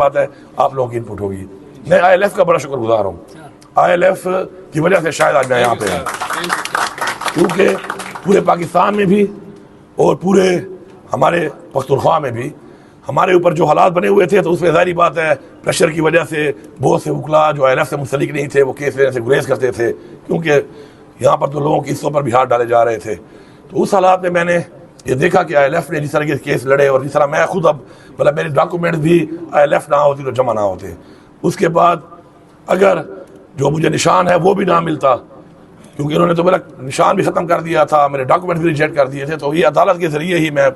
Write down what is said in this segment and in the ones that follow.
बात है, आप लोगों की इनपुट होगी। मैं ILF का बड़ा शुक्रगुजार हूँ। ILF की वजह से शायद आज मैं यहाँ पे हूँ, क्योंकि पूरे पाकिस्तान में भी और पूरे हमारे पख्तूनख्वा में भी हमारे ऊपर जो हालात बने हुए थे, तो उसमें ज़ाहिर बात है प्रेशर की वजह से बहुत से वकला जो ILF से मुंसलिक नहीं थे वो केस लेने से गुरेज करते थे, क्योंकि यहाँ पर तो लोगों की हिस्सों पर भी हाथ डाले जा रहे थे। तो उस हालात में मैंने ये देखा कि ILF ने जिस तरह के केस लड़े और जिस तरह मैं खुद अब मतलब मेरे डॉक्यूमेंट्स भी ILF ना होती तो जमा ना होते। उसके बाद अगर जो मुझे निशान है वो भी ना मिलता, क्योंकि उन्होंने तो मेरा निशान भी ख़त्म कर दिया था, मेरे डॉक्यूमेंट भी रिजेक्ट कर दिए थे, तो ये अदालत के ज़रिए ही मैं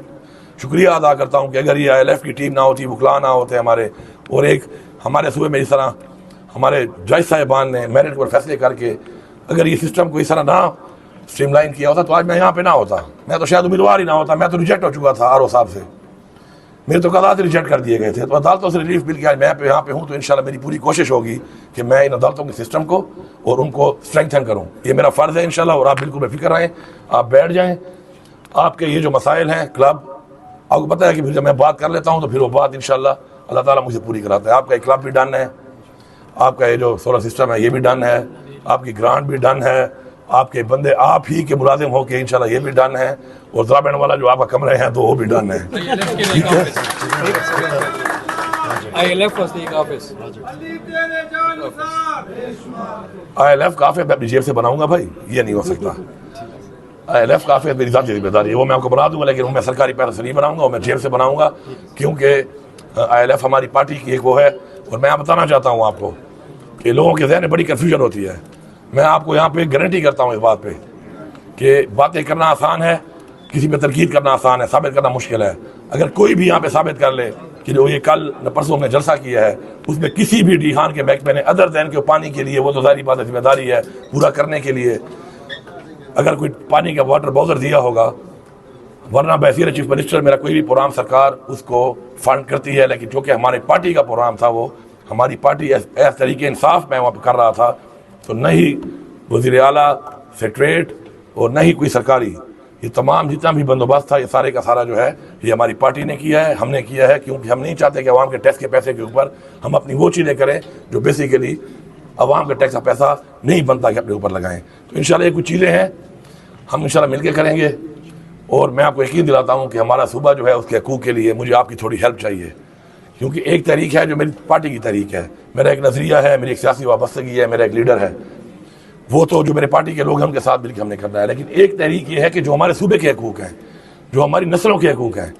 शुक्रिया अदा करता हूँ कि अगर ये ILF की टीम ना होती, वकला ना होते हमारे, और एक हमारे सूबे में इस तरह हमारे जज साहिबान ने मेरिट पर फैसले करके अगर ये सिस्टम को इस तरह ना स्ट्रीमलाइन किया होता तो आज मैं यहाँ पे ना होता, मैं तो शायद उम्मीदवार ही ना होता, मैं तो रिजेक्ट हो चुका था RO साहब से, मेरे तो कागजात रिजेक्ट कर दिए गए थे। तो अदालतों से रिलीफ मिल गया, मैं यहाँ पे हूँ, तो इंशाल्लाह मेरी पूरी कोशिश होगी कि मैं इन अदालतों के सिस्टम को और उनको स्ट्रेंथन करूँ। ये मेरा फ़र्ज़ है इंशाल्लाह, और आप बिल्कुल बेफिक्र रहें, आप बैठ जाएँ। आपके ये जो मसाइल हैं क्लब, आपको पता है कि फिर जब मैं बात कर लेता हूँ तो फिर वो बात इंशाल्लाह अल्लाह ताला मुझे पूरी कराता है। आपका एक क्लब भी डन है, आपका ये जो सोलर सिस्टम है ये भी डन है, आपकी ग्रांट भी डन है, आपके बंदे आप ही के मुलाजिम हो के इंशाल्लाह ये भी डन है, और ज़राबैंड वाला जो आपका कमरे हैं तो वो भी डन है। ठीक है, ILF का ऑफिस मैं अपनी जेब से बनाऊंगा भाई, ये नहीं हो सकता। ILF का ऑफिस मेरी ज़ाती जिम्मेदारी है, वो मैं आपको बना दूंगा, लेकिन मैं सरकारी पैसे से नहीं बनाऊंगा, और मैं जेब से बनाऊंगा, क्योंकि ILF हमारी पार्टी की एक वो है। और मैं बताना चाहता हूँ आपको कि लोगों के जहन में बड़ी कन्फ्यूजन होती है। मैं आपको यहाँ पे गारंटी करता हूँ इस बात पे कि बातें करना आसान है, किसी पे तनकीद करना आसान है, साबित करना मुश्किल है। अगर कोई भी यहाँ पे साबित कर ले कि जो ये कल न परसों में जलसा किया है उसमें किसी भी डी खान के महकमे ने अदर दैन के पानी के लिए, वो तो ज़ाहिर बात है जिम्मेदारी है पूरा करने के लिए, अगर कोई पानी का वाटर बाउजर दिया होगा, वरना बहसीत चीफ मिनिस्टर मेरा कोई भी प्रोग्राम सरकार उसको फंड करती है, लेकिन चूँकि हमारे पार्टी का प्रोग्राम था, वो हमारी पार्टी एस तरीके इंसाफ मैं वहाँ पर कर रहा था, तो न ही वज़ीर आला सेक्रेटरीट और न ही कोई सरकारी, ये तमाम जितना भी बंदोबस्त था ये सारे का सारा जो है ये हमारी पार्टी ने किया है, हमने किया है, क्योंकि हम नहीं चाहते कि अवाम के टैक्स के पैसे के ऊपर हम अपनी वो चीज़ें करें जो बेसिकली अवाम का टैक्स का पैसा नहीं बनता कि अपने ऊपर लगाएं। तो इंशाल्लाह ये कुछ चीज़ें हैं हम इंशाल्लाह मिल के करेंगे, और मैं आपको यकीन दिलाता हूँ कि हमारा सूबा जो है उसके हकूक़ के लिए मुझे आपकी थोड़ी हेल्प चाहिए, क्योंकि एक तहरीक है जो मेरी पार्टी की तहरीक है, मेरा एक नज़रिया है, मेरी एक सियासी वाबस्तगी है, मेरा एक लीडर है, वो तो जो मेरे पार्टी के लोग हैं उनके साथ मिलकर हमने करना है। लेकिन एक तहरीक ये है कि जो हमारे सूबे के हकूक़ हैं, जो हमारी नस्लों के हकूक़ हैं,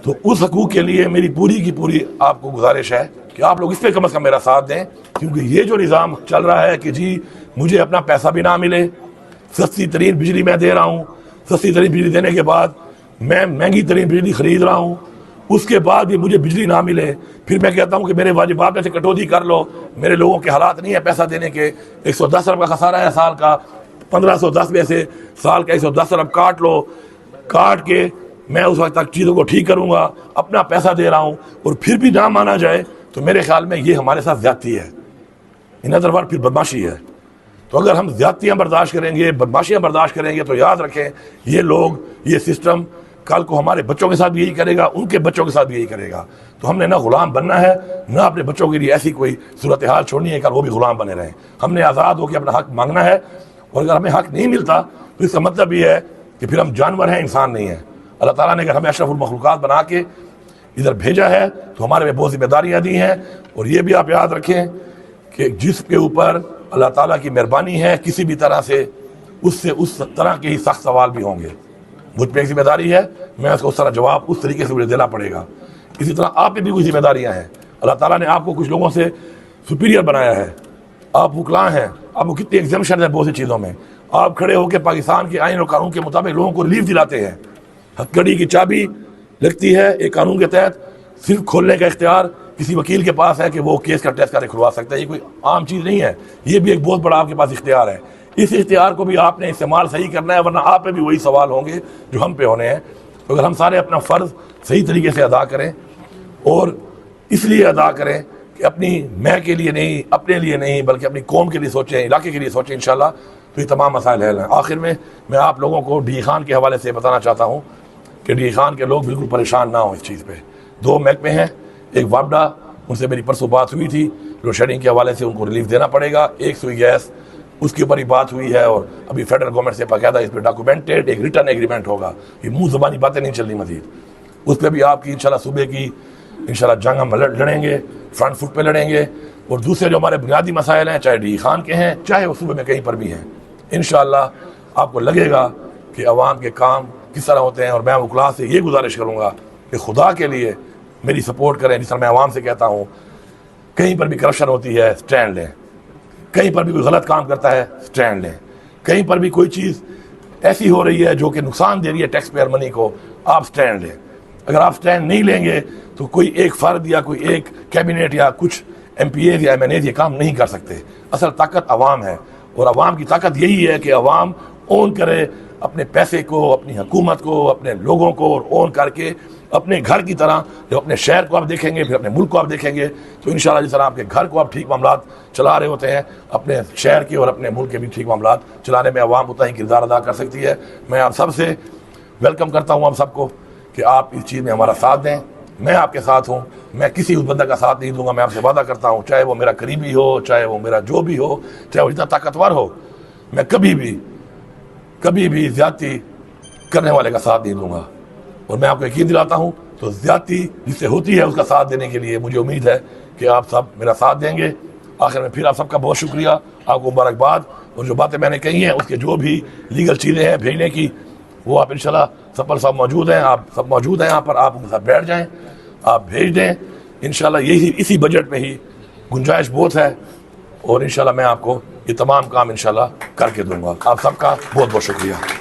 तो उस हकूक़ के लिए मेरी पूरी की पूरी आपको गुजारिश है कि आप लोग इस पर कम अज़ कम मेरा साथ दें, क्योंकि ये जो निज़ाम चल रहा है कि जी मुझे अपना पैसा भी ना मिले, सस्ती तरीन बिजली मैं दे रहा हूँ, सस्ती तरीन बिजली देने के बाद मैं महंगी तरीन बिजली ख़रीद रहा हूँ, उसके बाद भी मुझे बिजली ना मिले, फिर मैं कहता हूँ कि मेरे वाजिबात में से कटौती कर लो, मेरे लोगों के हालात नहीं है पैसा देने के, 110 अरब का खसारा है साल का, 1510 में से साल का 110 अरब काट लो, काट के मैं उस वक्त तक चीज़ों को ठीक करूँगा, अपना पैसा दे रहा हूँ, और फिर भी ना माना जाए तो मेरे ख्याल में ये हमारे साथ ज़्यादती है, इन अदर वर्ड फिर बदमाशी है। तो अगर हम ज़्यादतियाँ बर्दाश्त करेंगे, बदमाशियाँ बर्दाश्त करेंगे, तो याद रखें ये लोग, ये सिस्टम कल को हमारे बच्चों के साथ भी यही करेगा, उनके बच्चों के साथ भी यही करेगा। तो हमने ना गुलाम बनना है, ना अपने बच्चों के लिए ऐसी कोई सूरत हाल छोड़नी है कल वो भी गुलाम बने रहें। हमने आज़ाद होकर अपना हक मांगना है, और अगर हमें हक नहीं मिलता तो इसका मतलब ये है कि फिर हम जानवर हैं, इंसान नहीं है। अल्लाह ताला ने अगर हमें अशरफुल मखलूक़ात बना के इधर भेजा है तो हमारे में बहुत जिम्मेदारियाँ दी हैं, और ये भी आप याद रखें कि जिसके ऊपर अल्लाह ताला की मेहरबानी है किसी भी तरह से, उससे उस तरह के ही सख्त सवाल भी होंगे। मुझ पर एक जिम्मेदारी है, मैं उसको उस तरह जवाब उस तरीके से मुझे देना पड़ेगा। इसी तरह आप पे भी कुछ जिम्मेदारियां हैं, अल्लाह ताला ने आपको कुछ लोगों से सुपीरियर बनाया है, आप वकला हैं, आपको कितनी एग्जाम्शन है बहुत सी चीज़ों में, आप खड़े होकर पाकिस्तान के आइन और कानून के मुताबिक लोगों को रिलीफ दिलाते हैं। हथकड़ी की चाबी लगती है एक कानून के तहत, सिर्फ खोलने का इख्तियार किसी वकील के पास है कि वो केस का टेस्ट करके खुलवा सकता है, ये कोई आम चीज़ नहीं है, ये भी एक बहुत बड़ा आपके पास इख्तियार है। इस इख्तियार को भी आपने इस्तेमाल सही करना है, वरना आप पे भी वही सवाल होंगे जो हम पे होने हैं। तो अगर हम सारे अपना फ़र्ज़ सही तरीके से अदा करें, और इसलिए अदा करें कि अपनी मैं के लिए नहीं, अपने लिए नहीं, बल्कि अपनी कौम के लिए सोचें, इलाके के लिए सोचें, इंशाल्लाह तो ये तमाम मसाइल हल हैं। आखिर में मैं आप लोगों को डी खान के हवाले से बताना चाहता हूँ कि डी खान के लोग बिल्कुल परेशान ना हों इस चीज़ पर। 2 महकमे हैं, एक वापडा उनसे मेरी परसों बात हुई थी, लोड शेडिंग के हवाले से उनको रिलीफ देना पड़ेगा। एक सुई गैस उसके ऊपर ही बात हुई है और अभी फेडरल गवर्नमेंट से बाकायदा इस पर डॉक्यूमेंटेड एक रिटर्न एग्रीमेंट होगा। ये मुंह ज़बानी बातें नहीं चलनी मजीद। उस पर भी आपकी इंशाल्लाह सुबह की इंशाल्लाह जंग हम लड़ेंगे, फ्रंट फुट पे लड़ेंगे। और दूसरे जो हमारे बुनियादी मसाइल हैं, चाहे डी खान के हैं, चाहे वो सूबे में कहीं पर भी हैं, इंशाल्लाह आपको लगेगा कि अवाम के काम किस तरह होते हैं। और मैं वकला से ये गुजारिश करूँगा कि खुदा के लिए मेरी सपोर्ट करें। जिस तरह मैं अवाम से कहता हूँ, कहीं पर भी करप्शन होती है स्टैंड लें, कहीं पर भी कोई गलत काम करता है स्टैंड लें, कहीं पर भी कोई चीज़ ऐसी हो रही है जो कि नुकसान दे रही है टैक्स पेयर मनी को, आप स्टैंड लें। अगर आप स्टैंड नहीं लेंगे तो कोई एक फ़र्द या कोई एक कैबिनेट या कुछ MPAs या MNAs ये काम नहीं कर सकते। असल ताकत अवाम है और अवाम की ताकत यही है कि अवाम ओन करे अपने पैसे को, अपनी हुकूमत को, अपने लोगों को, और ओन करके अपने घर की तरह जब अपने शहर को आप देखेंगे, फिर अपने मुल्क को आप देखेंगे, तो इंशाल्लाह जिस तरह आपके घर को आप ठीक मामलात चला रहे होते हैं, अपने शहर के और अपने मुल्क के भी ठीक मामलात चलाने में अवाम उतना ही किरदार अदा कर सकती है। मैं आप सबसे वेलकम करता हूँ, आप सबको, कि आप इस चीज़ में हमारा साथ दें। मैं आपके साथ हूँ, मैं किसी उस बंदे का साथ नहीं दूंगा। मैं आपसे वादा करता हूँ, चाहे वो मेरा करीबी हो, चाहे वो मेरा जो भी हो, चाहे वो जितना ताकतवर हो, मैं कभी भी ज़्यादती करने वाले का साथ नहीं दूंगा। और मैं आपको यकीन दिलाता हूँ, तो ज़्यादती जिससे होती है उसका साथ देने के लिए मुझे उम्मीद है कि आप सब मेरा साथ देंगे। आखिर में फिर आप सबका बहुत शुक्रिया, आपको मुबारकबाद। और जो बातें मैंने कही हैं उसके जो भी लीगल चीज़ें हैं भेजने की, वो आप इंशाल्लाह सफल साहब मौजूद हैं, आप सब मौजूद हैं यहाँ पर, आप उनके साथ बैठ जाएँ, आप भेज दें। इंशाल्लाह यही इसी बजट में ही गुंजाइश बहुत है और इंशाल्लाह मैं आपको ये तमाम काम इंशाल्लाह करके दूंगा। आप सबका बहुत बहुत शुक्रिया।